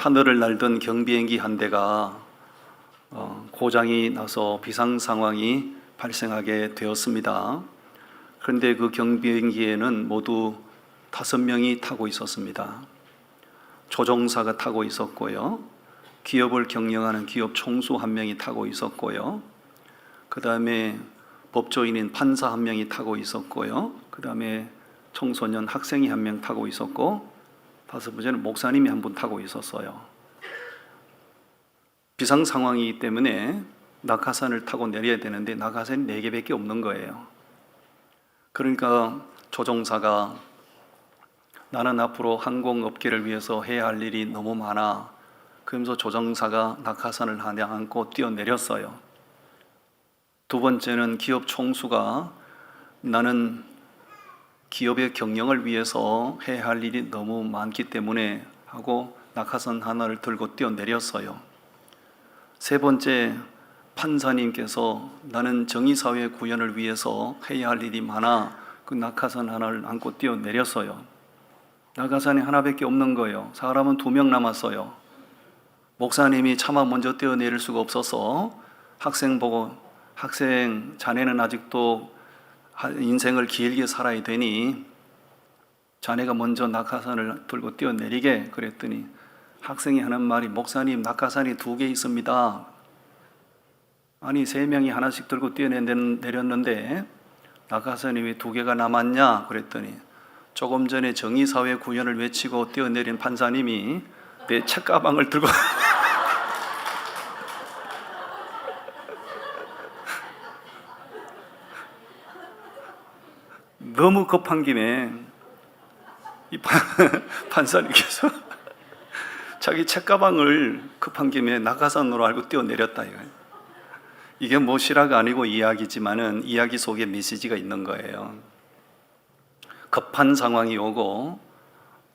하늘을 날던 경비행기 한 대가 고장이 나서 비상 상황이 발생하게 되었습니다. 그런데 그 경비행기에는 모두 5명이 타고 있었습니다. 조종사가 타고 있었고요, 기업을 경영하는 기업 총수 1명이 타고 있었고요, 그 다음에 법조인인 판사 1명이 타고 있었고요, 그 다음에 청소년 학생이 1명 타고 있었고, 5번째는 목사님이 1분 타고 있었어요. 비상 상황이기 때문에 낙하산을 타고 내려야 되는데 낙하산이 4개밖에 없는 거예요. 그러니까 조종사가 나는 앞으로 항공업계를 위해서 해야 할 일이 너무 많아. 그러면서 조종사가 낙하산을 하나 안고 뛰어내렸어요. 2번째는 기업 총수가 나는 기업의 경영을 위해서 해야 할 일이 너무 많기 때문에 하고 낙하산 하나를 들고 뛰어내렸어요. 3번째 판사님께서 나는 정의사회 구현을 위해서 해야 할 일이 많아. 그 낙하산 하나를 안고 뛰어내렸어요. 낙하산이 하나밖에 없는 거예요. 사람은 2명 남았어요. 목사님이 차마 먼저 뛰어내릴 수가 없어서 학생 보고, 학생 자네는 아직도 인생을 길게 살아야 되니 자네가 먼저 낙하산을 들고 뛰어내리게 그랬더니 학생이 하는 말이, 목사님 낙하산이 2개 있습니다. 아니 3명이 하나씩 들고 뛰어내렸는데 낙하산이 왜 2개가 남았냐 그랬더니 조금 전에 정의사회 구현을 외치고 뛰어내린 판사님이 내 책가방을 들고 너무 급한 김에 이 판사님께서 자기 책가방을 급한 김에 낙하산으로 알고 뛰어내렸다 이거예요. 이게 뭐 실화가 아니고 이야기지만은 이야기 속에 메시지가 있는 거예요. 급한 상황이 오고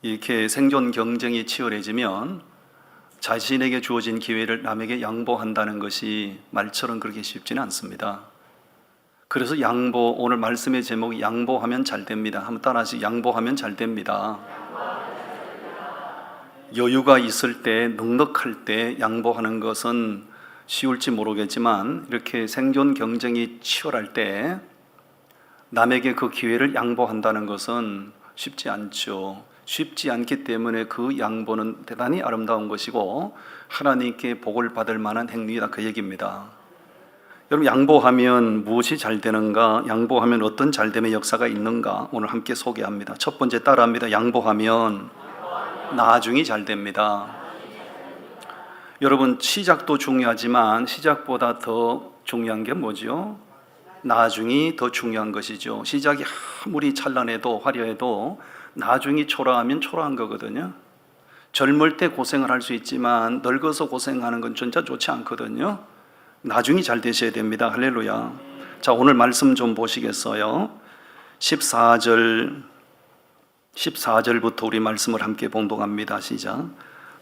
이렇게 생존 경쟁이 치열해지면 자신에게 주어진 기회를 남에게 양보한다는 것이 말처럼 그렇게 쉽지는 않습니다. 그래서 양보, 오늘 말씀의 제목이 양보하면 잘 됩니다. 한번 따라하시죠. 양보하면 잘 됩니다. 여유가 있을 때, 넉넉할 때 양보하는 것은 쉬울지 모르겠지만 이렇게 생존 경쟁이 치열할 때 남에게 그 기회를 양보한다는 것은 쉽지 않죠. 쉽지 않기 때문에 그 양보는 대단히 아름다운 것이고 하나님께 복을 받을 만한 행위다 그 얘기입니다. 여러분, 양보하면 무엇이 잘 되는가? 양보하면 어떤 잘됨의 역사가 있는가? 오늘 함께 소개합니다. 첫 번째 따라합니다. 양보하면 나중이 잘 됩니다. 여러분, 시작도 중요하지만 시작보다 더 중요한 게 뭐죠? 나중이 더 중요한 것이죠. 시작이 아무리 찬란해도 화려해도 나중이 초라하면 초라한 거거든요. 젊을 때 고생을 할 수 있지만 늙어서 고생하는 건 진짜 좋지 않거든요. 나중이 잘 되셔야 됩니다. 할렐루야. 자, 오늘 말씀 좀 보시겠어요? 14절부터 우리 말씀을 함께 봉독합니다. 시작.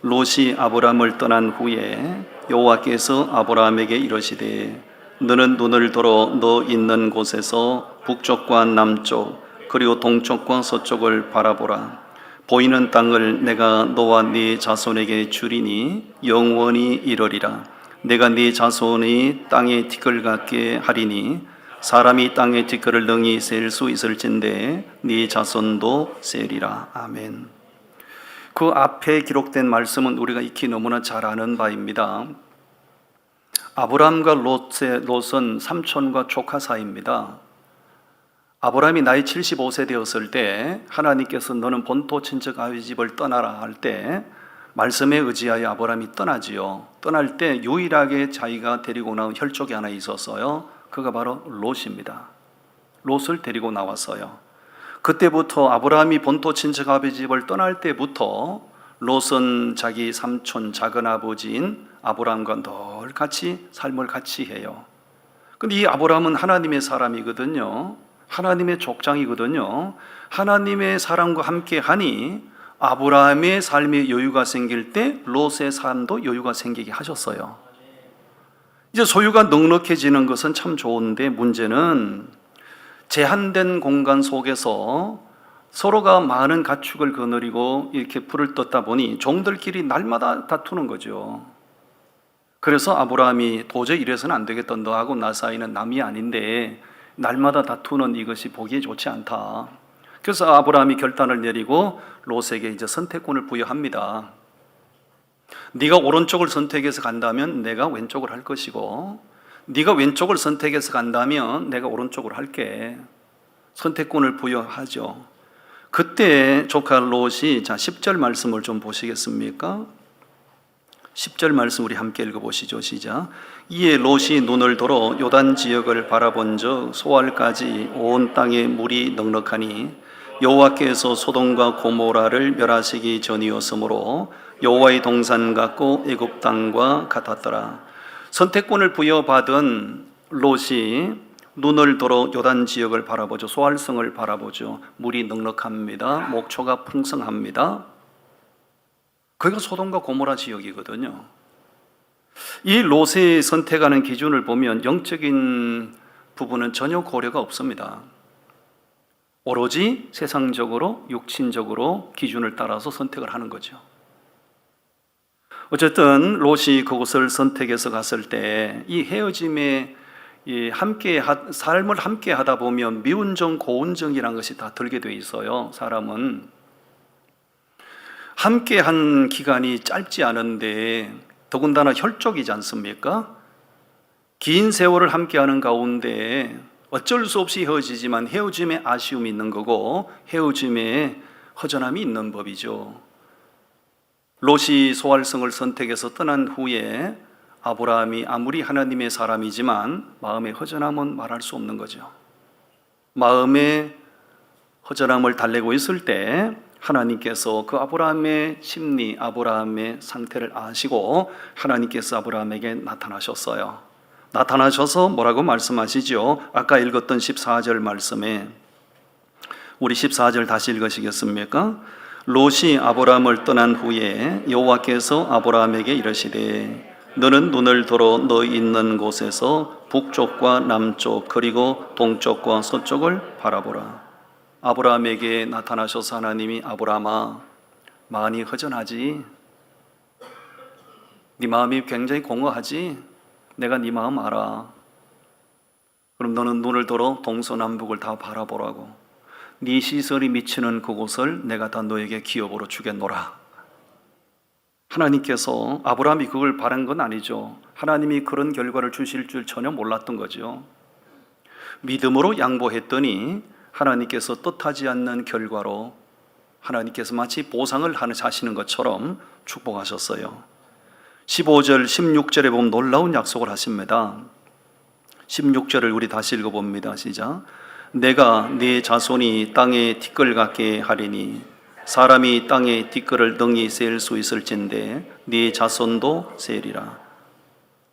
롯이 아브람을 떠난 후에 여호와께서 아브람에게 이르시되 너는 눈을 들어 너 있는 곳에서 북쪽과 남쪽 그리고 동쪽과 서쪽을 바라보라. 보이는 땅을 내가 너와 네 자손에게 주리니 영원히 이르리라. 내가 네 자손이 땅의 티끌 같게 하리니 사람이 땅의 티끌을 능히 셀 수 있을진데 네 자손도 세리라. 아멘. 그 앞에 기록된 말씀은 우리가 익히 너무나 잘 아는 바입니다. 아브람과 롯은 삼촌과 조카 사이입니다. 아브람이 나이 75세 되었을 때 하나님께서 너는 본토 친척 아비 집을 떠나라 할 때 말씀에 의지하여 아브람이 떠나지요. 떠날 때 유일하게 자기가 데리고 나온 혈족이 하나 있었어요. 그가 바로 롯입니다. 롯을 데리고 나왔어요. 그때부터 아브라함이 본토 친척 아비 집을 떠날 때부터 롯은 자기 삼촌 작은아버지인 아브라함과 늘 같이 삶을 같이 해요. 근데 이 아브라함은 하나님의 사람이거든요. 하나님의 족장이거든요. 하나님의 사람과 함께 하니 아브라함의 삶에 여유가 생길 때 롯의 삶도 여유가 생기게 하셨어요. 이제 소유가 넉넉해지는 것은 참 좋은데 문제는 제한된 공간 속에서 서로가 많은 가축을 거느리고 이렇게 불을 떴다 보니 종들끼리 날마다 다투는 거죠. 그래서 아브라함이 도저히 이래서는 안 되겠다. 너하고 나 사이는 남이 아닌데 날마다 다투는 이것이 보기에 좋지 않다. 그래서 아브라함이 결단을 내리고 롯에게 이제 선택권을 부여합니다. 네가 오른쪽을 선택해서 간다면 내가 왼쪽을 할 것이고, 네가 왼쪽을 선택해서 간다면 내가 오른쪽을 할게. 선택권을 부여하죠. 그때 조카 롯이, 자 10절 말씀을 좀 보시겠습니까? 10절 말씀 우리 함께 읽어보시죠. 시작. 이에 롯이 눈을 들어 요단 지역을 바라본즉 소알까지 온 땅에 물이 넉넉하니 여호와께서 소돔과 고모라를 멸하시기 전이었으므로 여호와의 동산 같고 애굽 땅과 같았더라. 선택권을 부여받은 롯이 눈을 들어 요단 지역을 바라보죠. 소알성을 바라보죠. 물이 넉넉합니다. 목초가 풍성합니다. 거기가 소돔과 고모라 지역이거든요. 이 롯이 선택하는 기준을 보면 영적인 부분은 전혀 고려가 없습니다. 오로지 세상적으로 육신적으로 기준을 따라서 선택을 하는 거죠. 어쨌든 롯이 그곳을 선택해서 갔을 때 이 헤어짐에 삶을 함께 하다 보면 미운정, 고운정이라는 것이 다 들게 돼 있어요. 사람은 함께 한 기간이 짧지 않은데 더군다나 혈족이지 않습니까? 긴 세월을 함께 하는 가운데 어쩔 수 없이 헤어지지만 헤어짐에 아쉬움이 있는 거고 헤어짐에 허전함이 있는 법이죠. 롯이 소알성을 선택해서 떠난 후에 아브라함이 아무리 하나님의 사람이지만 마음의 허전함은 말할 수 없는 거죠. 마음의 허전함을 달래고 있을 때 하나님께서 그 아브라함의 심리, 아브라함의 상태를 아시고 하나님께서 아브라함에게 나타나셨어요. 나타나셔서 뭐라고 말씀하시죠? 아까 읽었던 14절 말씀에 우리 14절 다시 읽으시겠습니까? 롯이 아브라함을 떠난 후에 여호와께서 아브라함에게 이르시되 너는 눈을 들어 너 있는 곳에서 북쪽과 남쪽 그리고 동쪽과 서쪽을 바라보라. 아브라함에게 나타나셔서 하나님이 아브라함아 많이 허전하지? 네 마음이 굉장히 공허하지? 내가 네 마음 알아. 그럼 너는 눈을 들어 동서남북을 다 바라보라고. 네 시설이 미치는 그곳을 내가 다 너에게 기업으로 주겠노라. 하나님께서 아브라함이 그걸 바란 건 아니죠. 하나님이 그런 결과를 주실 줄 전혀 몰랐던 거죠. 믿음으로 양보했더니 하나님께서 뜻하지 않는 결과로 하나님께서 마치 보상을 하시는 것처럼 축복하셨어요. 15절, 16절에 보면 놀라운 약속을 하십니다. 16절을 우리 다시 읽어봅니다. 시작. 내가 네 자손이 땅에 티끌 같게 하리니 사람이 땅에 티끌을 능히 셀 수 있을진데 네 자손도 세리라.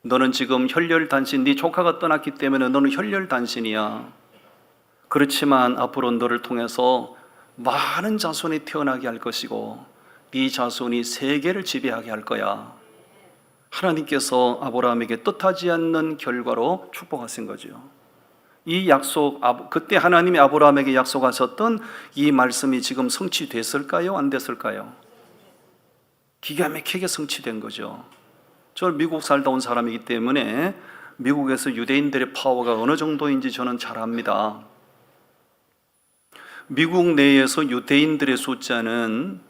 너는 지금 혈혈단신, 네 조카가 떠났기 때문에 너는 혈혈단신이야. 그렇지만 앞으로 너를 통해서 많은 자손이 태어나게 할 것이고 네 자손이 세계를 지배하게 할 거야. 하나님께서 아브라함에게 뜻하지 않는 결과로 축복하신 거죠. 이 약속, 그때 하나님이 아브라함에게 약속하셨던 이 말씀이 지금 성취됐을까요? 안 됐을까요? 기가 막히게 성취된 거죠. 저는 미국 살다 온 사람이기 때문에 미국에서 유대인들의 파워가 어느 정도인지 저는 잘 압니다. 미국 내에서 유대인들의 숫자는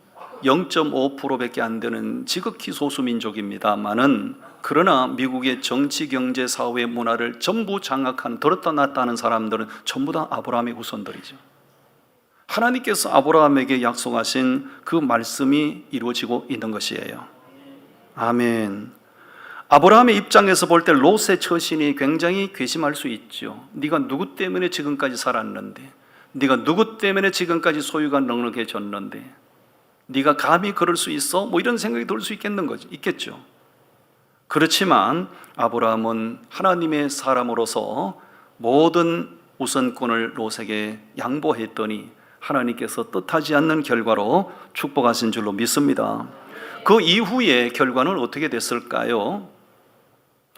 0.5%밖에 안 되는 지극히 소수 민족입니다만은 그러나 미국의 정치, 경제, 사회, 문화를 전부 장악한 들었다 놨다 하는 사람들은 전부 다 아브라함의 후손들이죠. 하나님께서 아브라함에게 약속하신 그 말씀이 이루어지고 있는 것이에요. 아멘. 아브라함의 입장에서 볼 때 롯의 처신이 굉장히 괘씸할 수 있죠. 네가 누구 때문에 지금까지 살았는데, 네가 누구 때문에 지금까지 소유가 넉넉해졌는데, 네가 감히 그럴 수 있어? 뭐 이런 생각이 들 수 있겠죠. 그렇지만 아브라함은 하나님의 사람으로서 모든 우선권을 롯에게 양보했더니 하나님께서 뜻하지 않는 결과로 축복하신 줄로 믿습니다. 그 이후의 결과는 어떻게 됐을까요?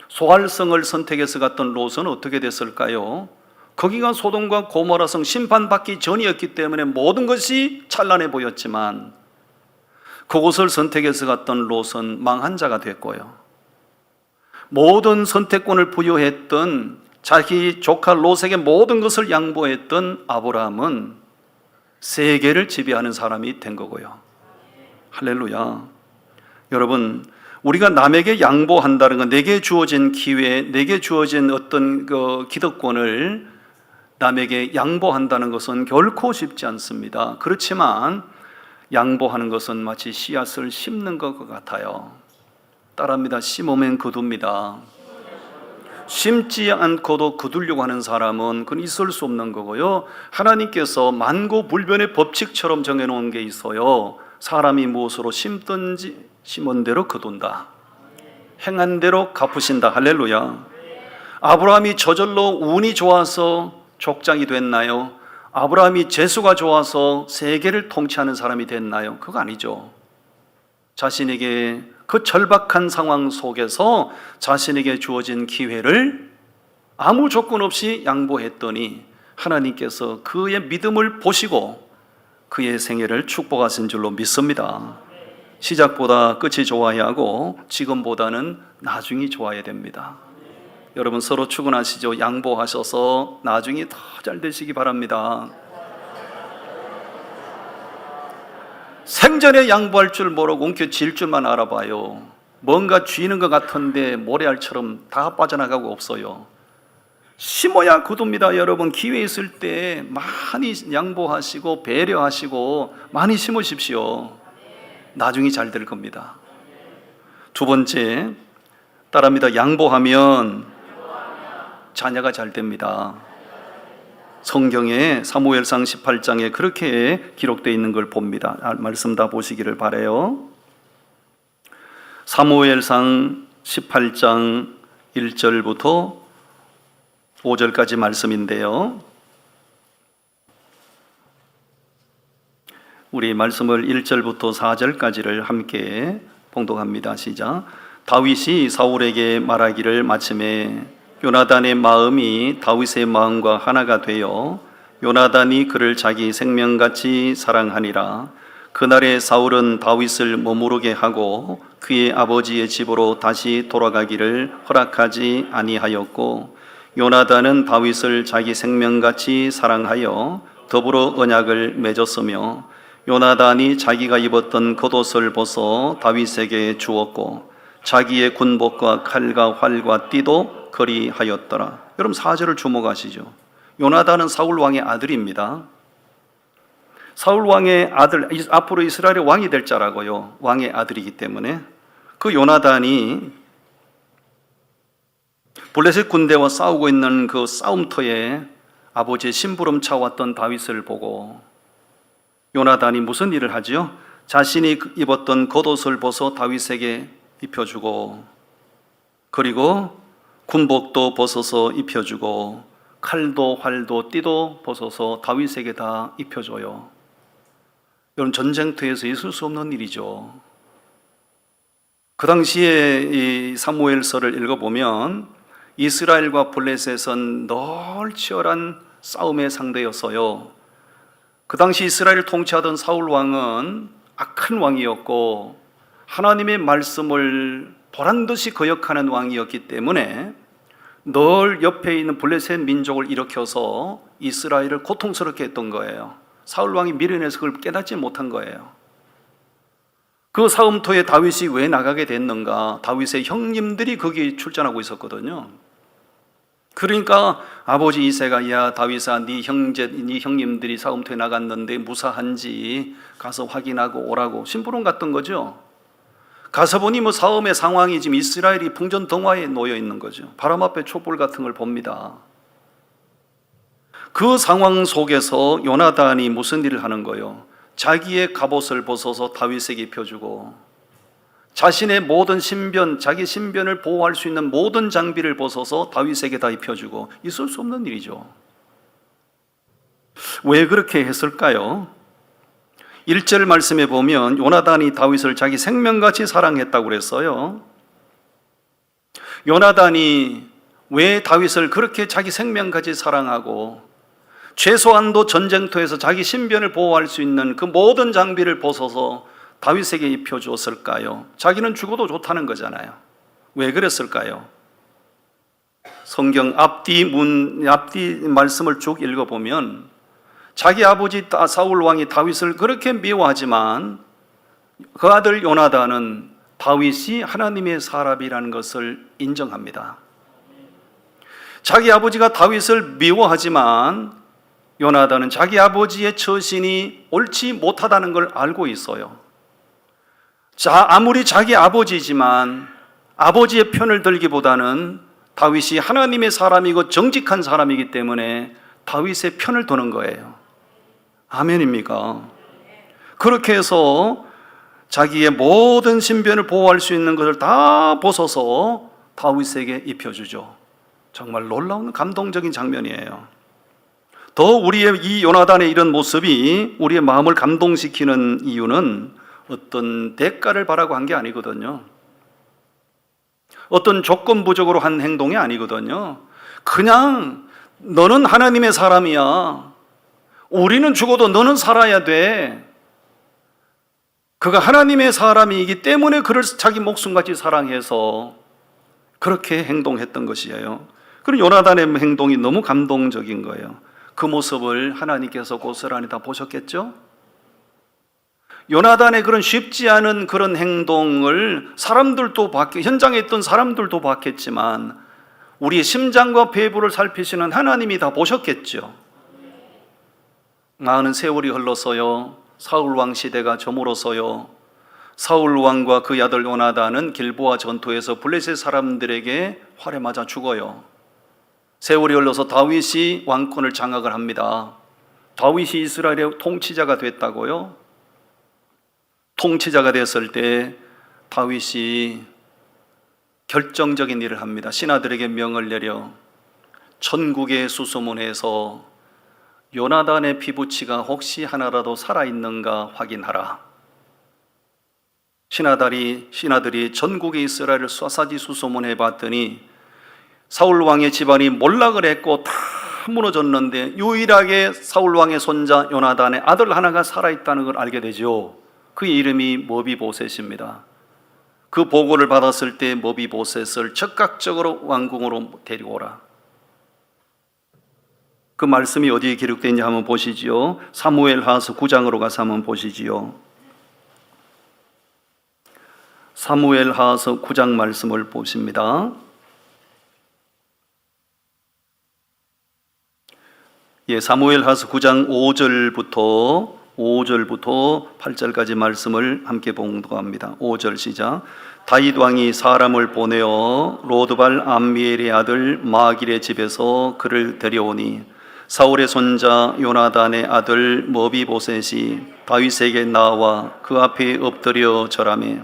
소알성을 선택해서 갔던 롯은 어떻게 됐을까요? 거기가 소돔과 고모라성 심판받기 전이었기 때문에 모든 것이 찬란해 보였지만 그곳을 선택해서 갔던 롯은 망한 자가 됐고요. 모든 선택권을 부여했던 자기 조카 롯에게 모든 것을 양보했던 아브라함은 세계를 지배하는 사람이 된 거고요. 할렐루야. 여러분, 우리가 남에게 양보한다는 건 내게 주어진 기회, 내게 주어진 어떤 그 기득권을 남에게 양보한다는 것은 결코 쉽지 않습니다. 그렇지만 양보하는 것은 마치 씨앗을 심는 것 같아요. 따라합니다. 심으면 거둡니다. 심지 않고도 거두려고 하는 사람은 그건 있을 수 없는 거고요. 하나님께서 만고불변의 법칙처럼 정해놓은 게 있어요. 사람이 무엇으로 심든지 심은 대로 거둔다. 행한 대로 갚으신다. 할렐루야. 아브라함이 저절로 운이 좋아서 족장이 됐나요? 아브라함이 재수가 좋아서 세계를 통치하는 사람이 됐나요? 그거 아니죠. 자신에게 그 절박한 상황 속에서 자신에게 주어진 기회를 아무 조건 없이 양보했더니 하나님께서 그의 믿음을 보시고 그의 생애를 축복하신 줄로 믿습니다. 시작보다 끝이 좋아야 하고 지금보다는 나중이 좋아야 됩니다. 여러분 서로 축원하시죠. 양보하셔서 나중에 더 잘 되시기 바랍니다. 생전에 양보할 줄 모르고 움켜쥘 줄만 알아봐요. 뭔가 쥐는 것 같은데 모래알처럼 다 빠져나가고 없어요. 심어야 거둡니다. 여러분 기회 있을 때 많이 양보하시고 배려하시고 많이 심으십시오. 나중에 잘 될 겁니다. 두 번째, 따라합니다. 양보하면 자녀가 잘 됩니다. 성경에 사무엘상 18장에 그렇게 기록되어 있는 걸 봅니다. 말씀 다 보시기를 바라요. 사무엘상 18장 1절부터 5절까지 말씀인데요. 우리 말씀을 1절부터 4절까지를 함께 봉독합니다. 시작. 다윗이 사울에게 말하기를 마침에 요나단의 마음이 다윗의 마음과 하나가 되어 요나단이 그를 자기 생명같이 사랑하니라. 그날에 사울은 다윗을 머무르게 하고 그의 아버지의 집으로 다시 돌아가기를 허락하지 아니하였고 요나단은 다윗을 자기 생명같이 사랑하여 더불어 언약을 맺었으며 요나단이 자기가 입었던 겉옷을 벗어 다윗에게 주었고 자기의 군복과 칼과 활과 띠도 거리하였더라. 여러분 4절을 주목하시죠. 요나단은 사울 왕의 아들입니다. 사울 왕의 아들, 앞으로 이스라엘의 왕이 될 자라고요. 왕의 아들이기 때문에 그 요나단이 블레셋 군대와 싸우고 있는 그 싸움터에 아버지의 심부름 차왔던 다윗을 보고 요나단이 무슨 일을 하지요? 자신이 입었던 겉옷을 벗어 다윗에게 입혀주고 그리고 군복도 벗어서 입혀주고 칼도 활도 띠도 벗어서 다윗에게 다 입혀줘요. 이런 전쟁터에서 있을 수 없는 일이죠. 그 당시에 이 사무엘서를 읽어보면 이스라엘과 블레셋은 늘 치열한 싸움의 상대였어요. 그 당시 이스라엘을 통치하던 사울 왕은 악한 왕이었고 하나님의 말씀을 보란듯이 거역하는 왕이었기 때문에 늘 옆에 있는 블레셋 민족을 일으켜서 이스라엘을 고통스럽게 했던 거예요. 사울 왕이 미련해서 그걸 깨닫지 못한 거예요. 그 싸움터에 다윗이 왜 나가게 됐는가? 다윗의 형님들이 거기 출전하고 있었거든요. 그러니까 아버지 이새가 야 다윗아 네 형님들이 싸움터에 나갔는데 무사한지 가서 확인하고 오라고 심부름 갔던 거죠. 가서 보니 뭐 싸움의 상황이 지금 이스라엘이 풍전등화에 놓여 있는 거죠. 바람 앞에 촛불 같은 걸 봅니다. 그 상황 속에서 요나단이 무슨 일을 하는 거예요? 자기의 갑옷을 벗어서 다윗에게 입혀주고 자신의 모든 신변, 자기 신변을 보호할 수 있는 모든 장비를 벗어서 다윗에게 다 입혀주고 있을 수 없는 일이죠. 왜 그렇게 했을까요? 1절 말씀에 보면 요나단이 다윗을 자기 생명같이 사랑했다고 그랬어요. 요나단이 왜 다윗을 그렇게 자기 생명까지 사랑하고 최소한도 전쟁터에서 자기 신변을 보호할 수 있는 그 모든 장비를 벗어서 다윗에게 입혀주었을까요? 자기는 죽어도 좋다는 거잖아요. 왜 그랬을까요? 성경 앞뒤 말씀을 쭉 읽어보면 자기 아버지 사울 왕이 다윗을 그렇게 미워하지만 그 아들 요나단은 다윗이 하나님의 사람이라는 것을 인정합니다. 자기 아버지가 다윗을 미워하지만 요나단은 자기 아버지의 처신이 옳지 못하다는 걸 알고 있어요. 아무리 자기 아버지지만 아버지의 편을 들기보다는 다윗이 하나님의 사람이고 정직한 사람이기 때문에 다윗의 편을 드는 거예요. 아멘입니까? 그렇게 해서 자기의 모든 신변을 보호할 수 있는 것을 다 벗어서 다윗에게 입혀주죠. 정말 놀라운 감동적인 장면이에요. 더 우리의 이 요나단의 이런 모습이 우리의 마음을 감동시키는 이유는 어떤 대가를 바라고 한 게 아니거든요. 어떤 조건부적으로 한 행동이 아니거든요. 그냥 너는 하나님의 사람이야. 우리는 죽어도 너는 살아야 돼. 그가 하나님의 사람이기 때문에 그를 자기 목숨같이 사랑해서 그렇게 행동했던 것이에요. 그런 요나단의 행동이 너무 감동적인 거예요. 그 모습을 하나님께서 고스란히 다 보셨겠죠? 요나단의 그런 쉽지 않은 그런 행동을 현장에 있던 사람들도 봤겠지만 우리의 심장과 배부를 살피시는 하나님이 다 보셨겠죠. 많은 세월이 흘러서요, 사울왕 시대가 저물어서요, 사울왕과 그 아들 요나단은 길보아 전투에서 블레셋 사람들에게 활에 맞아 죽어요. 세월이 흘러서 다윗이 왕권을 장악을 합니다. 다윗이 이스라엘의 통치자가 됐다고요? 통치자가 됐을 때 다윗이 결정적인 일을 합니다. 신하들에게 명을 내려 천국의 수소문에서 요나단의 피부치가 혹시 하나라도 살아있는가 확인하라. 신하들이 전국의 이스라엘을 쏴사지 수소문해 봤더니 사울왕의 집안이 몰락을 했고 다 무너졌는데 유일하게 사울왕의 손자 요나단의 아들 하나가 살아있다는 걸 알게 되죠. 그의 이름이 머비보셋입니다. 그 보고를 받았을 때 머비보셋을 즉각적으로 왕궁으로 데리고 오라. 그 말씀이 어디에 기록되어 있는지 한번 보시지요. 사무엘하서 9장으로 가서 한번 보시지요. 사무엘하서 9장 말씀을 보십니다. 사무엘하서 9장 5절부터 8절까지 말씀을 함께 봉독합니다. 5절 시작. 다윗 왕이 사람을 보내어 로드발 암미엘의 아들 마길의 집에서 그를 데려오니 사울의 손자 요나단의 아들 머비보셋이 다윗에게 나와 그 앞에 엎드려 절하매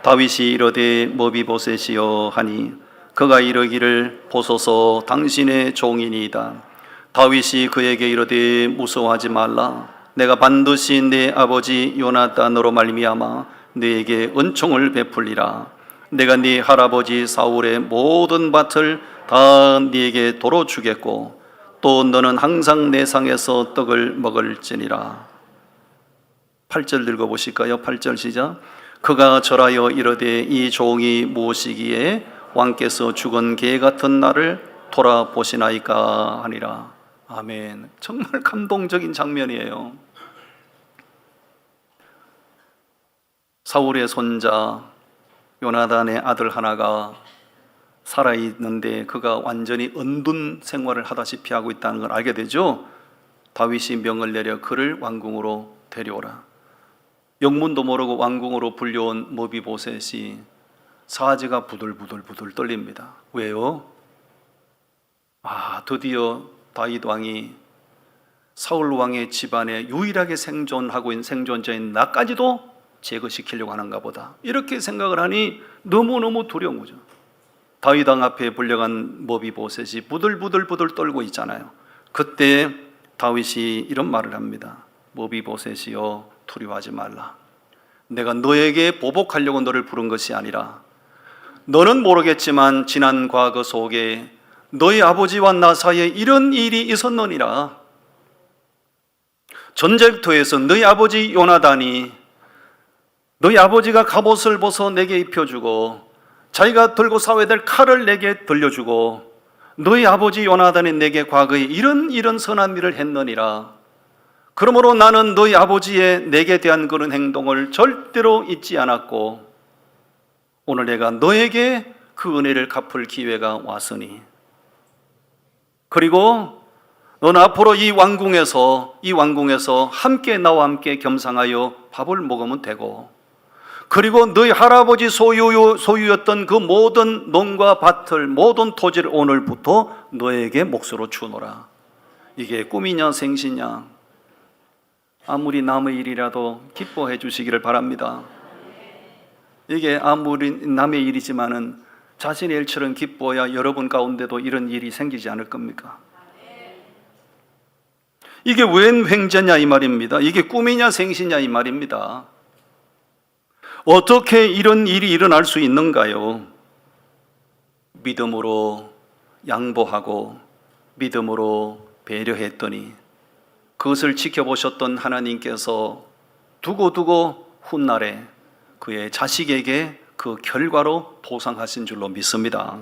다윗이 이르되 머비보셋이여 하니 그가 이르기를 보소서 당신의 종이니이다. 다윗이 그에게 이르되 무서워하지 말라. 내가 반드시 내 아버지 요나단으로 말미암아 네게 은총을 베풀리라. 내가 네 할아버지 사울의 모든 밭을 다 네게 도로 주겠고 또 너는 항상 내 상에서 떡을 먹을지니라. 8절 읽어보실까요? 8절 시작. 그가 절하여 이르되 이 종이 무엇이기에 왕께서 죽은 개 같은 나를 돌아보시나이까 하니라. 아멘. 정말 감동적인 장면이에요. 사울의 손자 요나단의 아들 하나가 살아있는데 그가 완전히 은둔 생활을 하다시피 하고 있다는 걸 알게 되죠. 다윗이 명을 내려 그를 왕궁으로 데려오라. 영문도 모르고 왕궁으로 불려온 머비보셋이 사지가 부들부들 떨립니다. 왜요? 드디어 다윗 왕이 사울 왕의 집안에 유일하게 생존하고 있는 생존자인 나까지도 제거시키려고 하는가 보다. 이렇게 생각을 하니 너무너무 두려운 거죠. 다윗 왕 앞에 불려간 머비보셋이 부들부들 떨고 있잖아요. 그때 다윗이 이런 말을 합니다. 머비보셋이여 두려워하지 말라. 내가 너에게 보복하려고 너를 부른 것이 아니라 너는 모르겠지만 지난 과거 속에 너희 아버지와 나 사이에 이런 일이 있었느니라. 전쟁터에서 너희 아버지 요나단이 너희 아버지가 갑옷을 벗어 내게 입혀주고 자기가 들고 싸워야 될 칼을 내게 들려주고 너희 아버지 요나단이 내게 과거에 이런 선한 일을 했느니라. 그러므로 나는 너희 아버지의 내게 대한 그런 행동을 절대로 잊지 않았고 오늘 내가 너에게 그 은혜를 갚을 기회가 왔으니 그리고 너는 앞으로 이 왕궁에서 함께 나와 함께 겸상하여 밥을 먹으면 되고 그리고 너희 할아버지 소유였던 그 모든 농과 밭을 모든 토지를 오늘부터 너에게 몫으로 주노라. 이게 꿈이냐 생시냐 아무리 남의 일이라도 기뻐해 주시기를 바랍니다. 이게 아무리 남의 일이지만은 자신의 일처럼 기뻐야 여러분 가운데도 이런 일이 생기지 않을 겁니까? 이게 웬 횡재냐 이 말입니다. 이게 꿈이냐 생시냐 이 말입니다. 어떻게 이런 일이 일어날 수 있는가요? 믿음으로 양보하고 믿음으로 배려했더니 그것을 지켜보셨던 하나님께서 두고두고 훗날에 그의 자식에게 그 결과로 보상하신 줄로 믿습니다.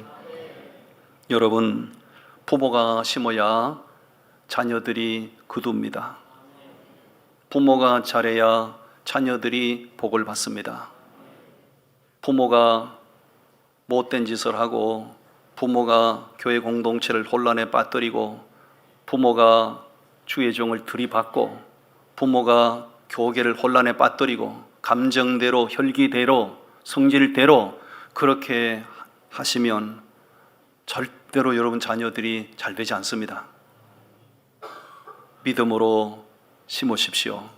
여러분, 부모가 심어야 자녀들이 거둡니다. 부모가 잘해야 자녀들이 복을 받습니다. 부모가 못된 짓을 하고 부모가 교회 공동체를 혼란에 빠뜨리고 부모가 주의 종을 들이받고 부모가 교계를 혼란에 빠뜨리고 감정대로 혈기대로 성질대로 그렇게 하시면 절대로 여러분 자녀들이 잘 되지 않습니다. 믿음으로 심으십시오.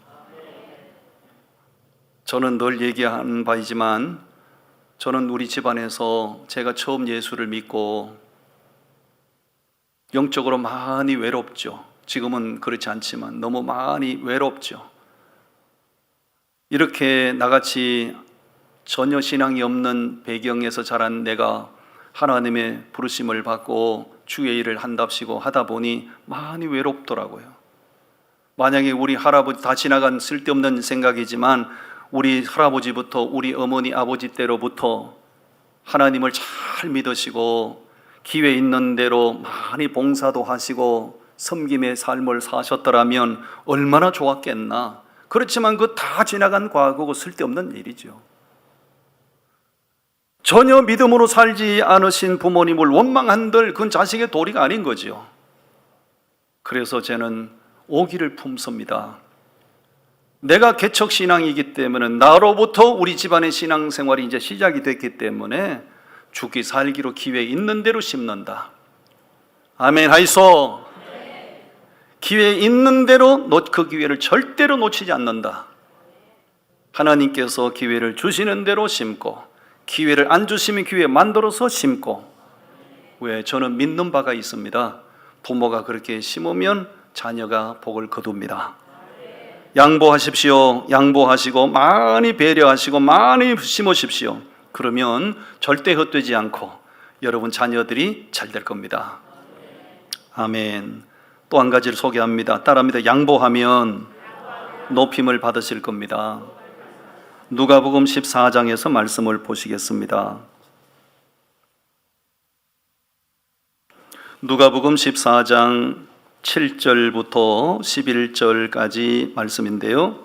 저는 늘 얘기하는 바이지만 저는 우리 집안에서 제가 처음 예수를 믿고 영적으로 많이 외롭죠. 지금은 그렇지 않지만 너무 많이 외롭죠. 이렇게 나같이 전혀 신앙이 없는 배경에서 자란 내가 하나님의 부르심을 받고 주의 일을 한답시고 하다 보니 많이 외롭더라고요. 만약에 우리 할아버지 다 지나간 쓸데없는 생각이지만 우리 할아버지부터 우리 어머니 아버지 때로부터 하나님을 잘 믿으시고 기회 있는 대로 많이 봉사도 하시고 섬김의 삶을 사셨더라면 얼마나 좋았겠나. 그렇지만 그 다 지나간 과거고 쓸데없는 일이죠. 전혀 믿음으로 살지 않으신 부모님을 원망한들 그건 자식의 도리가 아닌 거죠. 그래서 저는 오기를 품습니다. 내가 개척신앙이기 때문에 나로부터 우리 집안의 신앙생활이 이제 시작이 됐기 때문에 죽기 살기로 기회 있는 대로 심는다. 아멘 하이소. 기회 있는 대로 그 기회를 절대로 놓치지 않는다. 하나님께서 기회를 주시는 대로 심고 기회를 안 주시면 기회 만들어서 심고 왜? 저는 믿는 바가 있습니다. 부모가 그렇게 심으면 자녀가 복을 거둡니다. 양보하십시오. 양보하시고 많이 배려하시고 많이 심으십시오. 그러면 절대 헛되지 않고 여러분 자녀들이 잘 될 겁니다. 아멘. 또 한 가지를 소개합니다. 따라합니다. 양보하면 높임을 받으실 겁니다. 누가복음 14장에서 말씀을 보시겠습니다. 누가복음 14장 7절부터 11절까지 말씀인데요.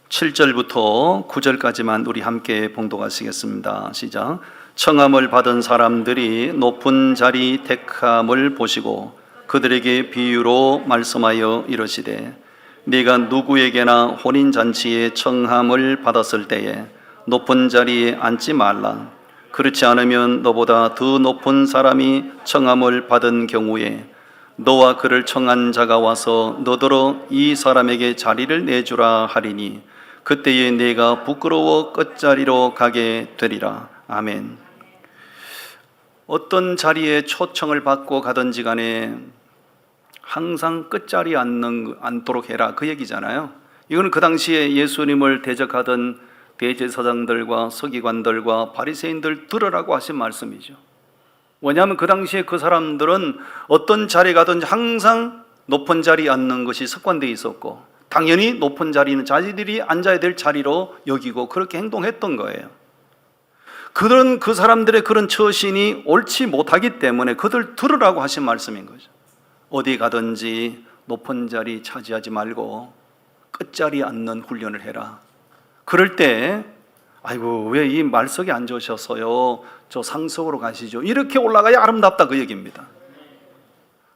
7절부터 9절까지만 우리 함께 봉독하시겠습니다. 시작. 청함을 받은 사람들이 높은 자리 택함을 보시고 그들에게 비유로 말씀하여 이르시되 네가 누구에게나 혼인잔치에 청함을 받았을 때에 높은 자리에 앉지 말라. 그렇지 않으면 너보다 더 높은 사람이 청함을 받은 경우에 너와 그를 청한 자가 와서 너더러 이 사람에게 자리를 내주라 하리니 그때에 네가 부끄러워 끝자리로 가게 되리라. 아멘. 어떤 자리에 초청을 받고 가든지 간에 항상 끝자리에 앉도록 해라, 그 얘기잖아요. 이거는 그 당시에 예수님을 대적하던 대제사장들과 서기관들과 바리새인들 들으라고 하신 말씀이죠. 왜냐하면 그 당시에 그 사람들은 어떤 자리에 가든지 항상 높은 자리에 앉는 것이 습관되어 있었고, 당연히 높은 자리는 자기들이 앉아야 될 자리로 여기고 그렇게 행동했던 거예요. 그런 그 사람들의 그런 처신이 옳지 못하기 때문에 그들 들으라고 하신 말씀인 거죠. 어디 가든지 높은 자리 차지하지 말고 끝자리에 앉는 훈련을 해라. 그럴 때 아이고 왜 이 말석에 앉으셨어요? 저 상석으로 가시죠. 이렇게 올라가야 아름답다 그 얘기입니다.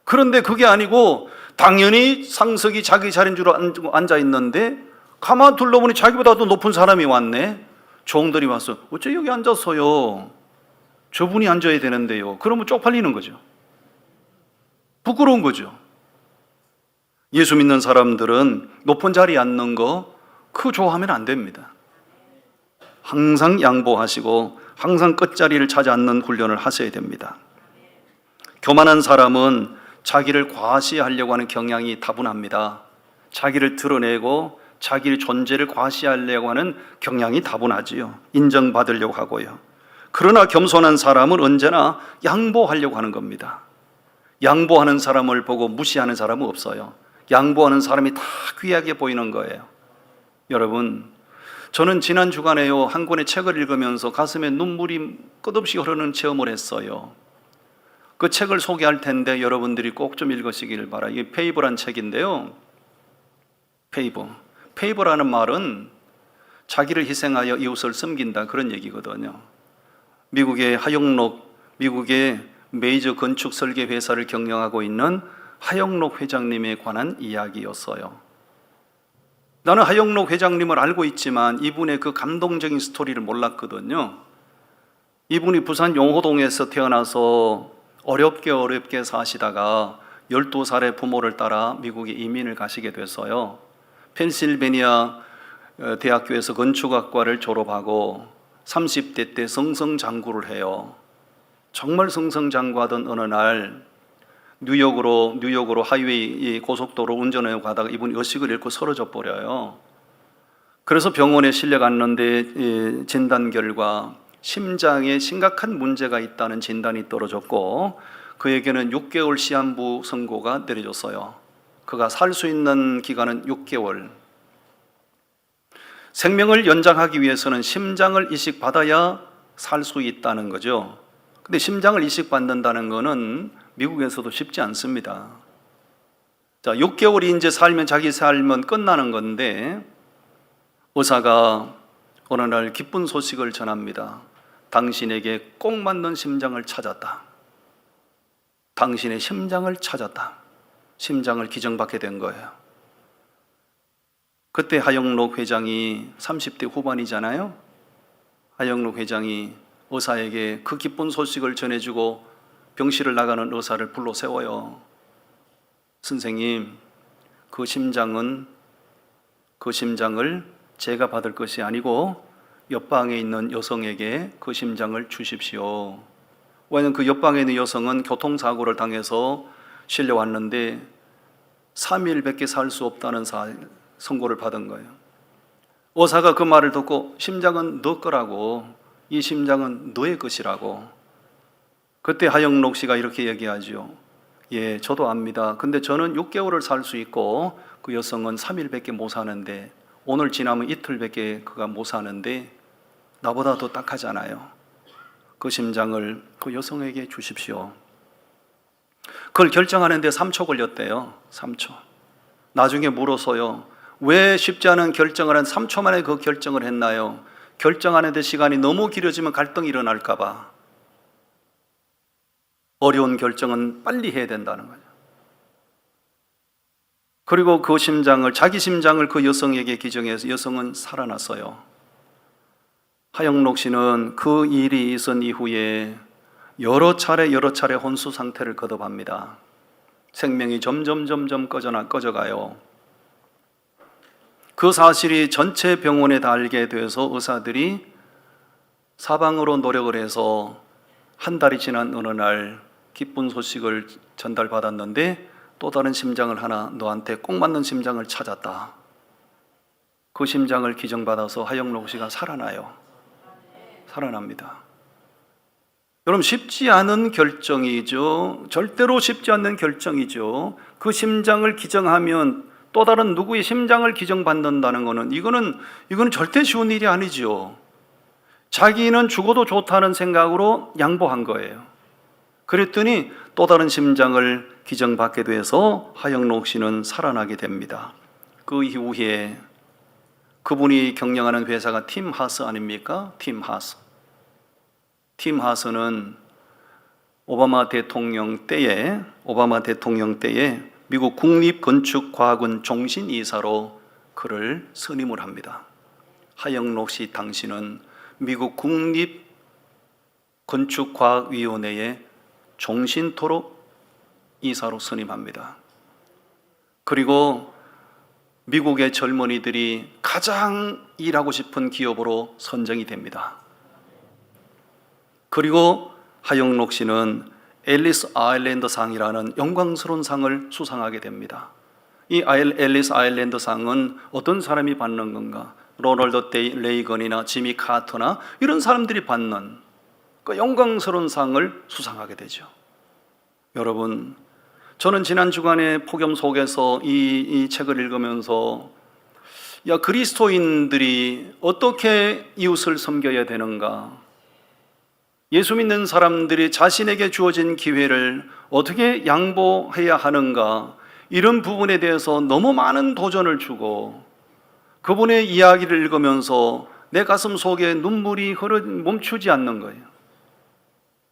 그런데 그게 아니고 당연히 상석이 자기 자리인 줄 앉아 있는데 가만 둘러보니 자기보다도 높은 사람이 왔네. 종들이 와서 어째 여기 앉았어요? 저분이 앉아야 되는데요. 그러면 쪽팔리는 거죠. 부끄러운 거죠. 예수 믿는 사람들은 높은 자리에 앉는 거 그거 좋아하면 안 됩니다. 항상 양보하시고 항상 끝자리를 찾아 앉는 훈련을 하셔야 됩니다. 교만한 사람은 자기를 과시하려고 하는 경향이 다분합니다. 자기를 드러내고 자기의 존재를 과시하려고 하는 경향이 다분하지요. 인정받으려고 하고요. 그러나 겸손한 사람은 언제나 양보하려고 하는 겁니다. 양보하는 사람을 보고 무시하는 사람은 없어요. 양보하는 사람이 다 귀하게 보이는 거예요. 여러분, 저는 지난 주간에요 한 권의 책을 읽으면서 가슴에 눈물이 끝없이 흐르는 체험을 했어요. 그 책을 소개할 텐데 여러분들이 꼭 좀 읽으시길 바라요. 이게 페이버란 책인데요. 페이버라는 말은 자기를 희생하여 이웃을 섬긴다 그런 얘기거든요. 미국의 하영록, 미국의 메이저 건축 설계 회사를 경영하고 있는 하영록 회장님에 관한 이야기였어요. 나는 하영록 회장님을 알고 있지만 이분의 그 감동적인 스토리를 몰랐거든요. 이분이 부산 용호동에서 태어나서 어렵게 사시다가 12살의 부모를 따라 미국에 이민을 가시게 됐어요. 펜실베니아 대학교에서 건축학과를 졸업하고 30대 때 승승장구를 해요. 정말 승승장구하던 어느 날 뉴욕으로 하이웨이 고속도로 운전해 가다가 이분이 의식을 잃고 쓰러져 버려요. 그래서 병원에 실려갔는데 진단 결과 심장에 심각한 문제가 있다는 진단이 떨어졌고 그에게는 6개월 시한부 선고가 내려졌어요. 그가 살 수 있는 기간은 6개월. 생명을 연장하기 위해서는 심장을 이식받아야 살 수 있다는 거죠. 근데 심장을 이식받는다는 거는 미국에서도 쉽지 않습니다. 자, 6개월이 이제 살면 자기 삶은 끝나는 건데 의사가 어느 날 기쁜 소식을 전합니다. 당신에게 꼭 맞는 심장을 찾았다. 당신의 심장을 찾았다. 심장을 기증받게 된 거예요. 그때 하영록 회장이 30대 후반이잖아요. 하영록 회장이 의사에게 그 기쁜 소식을 전해주고 병실을 나가는 의사를 불러 세워요. 선생님, 그 심장을 제가 받을 것이 아니고 옆방에 있는 여성에게 그 심장을 주십시오. 왜냐하면 그 옆방에 있는 여성은 교통사고를 당해서 실려왔는데 3일밖에 살 수 없다는 선고를 받은 거예요. 의사가 그 말을 듣고 심장은 너 거라고, 이 심장은 너의 것이라고. 그때 하영록 씨가 이렇게 얘기하죠. 예, 저도 압니다. 근데 저는 6개월을 살 수 있고 그 여성은 3일밖에 못 사는데 오늘 지나면 이틀밖에 그가 못 사는데 나보다 더 딱하잖아요. 그 심장을 그 여성에게 주십시오. 그걸 결정하는데 3초 걸렸대요. 3초. 나중에 물어서요. 왜 쉽지 않은 결정을 한 3초 만에 그 결정을 했나요? 결정하는데 시간이 너무 길어지면 갈등이 일어날까 봐. 어려운 결정은 빨리 해야 된다는 거죠. 그리고 그 자기 심장을 그 여성에게 기증해서 여성은 살아났어요. 하영록 씨는 그 일이 있은 이후에 여러 차례 혼수 상태를 거듭합니다. 생명이 점점 꺼져가요. 그 사실이 전체 병원에 다 알게 돼서 의사들이 사방으로 노력을 해서 한 달이 지난 어느 날 기쁜 소식을 전달받았는데 또 다른 심장을 하나 너한테 꼭 맞는 심장을 찾았다. 그 심장을 기증받아서 하영록 씨가 살아납니다. 여러분, 쉽지 않은 결정이죠. 절대로 쉽지 않는 결정이죠. 그 심장을 기정하면 또 다른 누구의 심장을 기정받는다는 것은 이거는 절대 쉬운 일이 아니죠. 자기는 죽어도 좋다는 생각으로 양보한 거예요. 그랬더니 또 다른 심장을 기정받게 돼서 하영록 씨는 살아나게 됩니다. 그 이후에 그분이 경영하는 회사가 팀 하스 아닙니까? 팀 하스. 팀 하스는 오바마 대통령 때에 미국 국립건축과학원 종신이사로 그를 선임을 합니다. 하영록 씨 당시는 미국 국립건축과학위원회의 종신토록 이사로 선임합니다. 그리고 미국의 젊은이들이 가장 일하고 싶은 기업으로 선정이 됩니다. 그리고 하영록 씨는 앨리스 아일랜드 상이라는 영광스러운 상을 수상하게 됩니다. 이 앨리스 아일랜드 상은 어떤 사람이 받는 건가? 로널드 레이건이나 지미 카터나 이런 사람들이 받는 그 영광스러운 상을 수상하게 되죠. 여러분, 저는 지난 주간에 폭염 속에서 이 책을 읽으면서 그리스도인들이 어떻게 이웃을 섬겨야 되는가? 예수 믿는 사람들이 자신에게 주어진 기회를 어떻게 양보해야 하는가? 이런 부분에 대해서 너무 많은 도전을 주고 그분의 이야기를 읽으면서 내 가슴 속에 눈물이 멈추지 않는 거예요.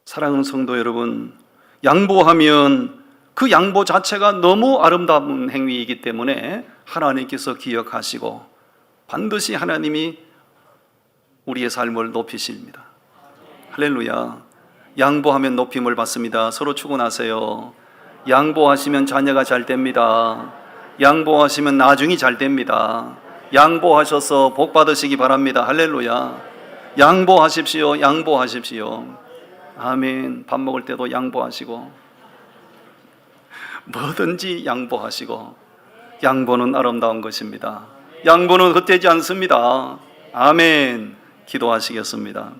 사랑하는 성도 여러분, 양보하면 그 양보 자체가 너무 아름다운 행위이기 때문에 하나님께서 기억하시고 반드시 하나님이 우리의 삶을 높이십니다. 할렐루야. 양보하면 높임을 받습니다. 서로 축원하세요. 양보하시면 자녀가 잘 됩니다. 양보하시면 나중이 잘 됩니다. 양보하셔서 복 받으시기 바랍니다. 할렐루야. 양보하십시오. 양보하십시오. 아멘. 밥 먹을 때도 양보하시고 뭐든지 양보하시고, 양보는 아름다운 것입니다. 양보는 헛되지 않습니다. 아멘. 기도하시겠습니다.